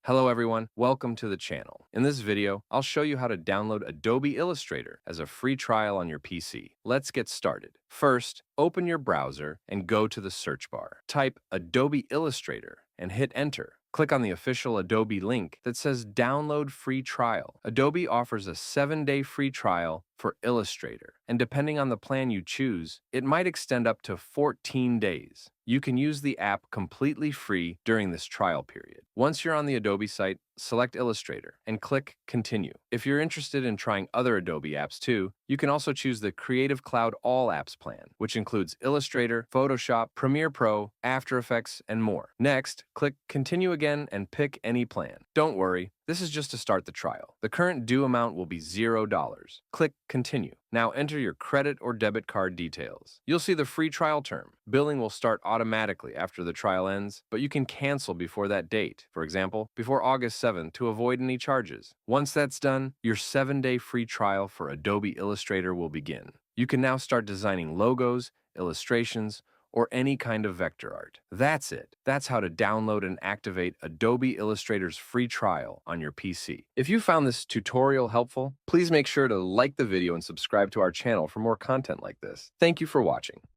Hello everyone, welcome to the channel. In this video, I'll show you how to download Adobe Illustrator as a free trial on your PC. Let's get started. First, open your browser and go to the search bar. Type Adobe Illustrator and hit enter. Click on the official Adobe link that says Download Free Trial. Adobe offers a 7-day free trial for Illustrator, and depending on the plan you choose, it might extend up to 14 days. You can use the app completely free during this trial period. Once you're on the Adobe site, select Illustrator and click Continue. If you're interested in trying other Adobe apps too, you can also choose the Creative Cloud All Apps plan, which includes Illustrator, Photoshop, Premiere Pro, After Effects, and more. Next, click Continue again and pick any plan. Don't worry, this is just to start the trial. The current due amount will be $0. Click Continue. Now enter your credit or debit card details. You'll see the free trial term. Billing will start automatically after the trial ends, but you can cancel before that date. For example, before August 7th to avoid any charges. Once that's done, your 7-day free trial for Adobe Illustrator will begin. You can now start designing logos, illustrations, or any kind of vector art. That's it. That's how to download and activate Adobe Illustrator's free trial on your PC. If you found this tutorial helpful, please make sure to like the video and subscribe to our channel for more content like this. Thank you for watching.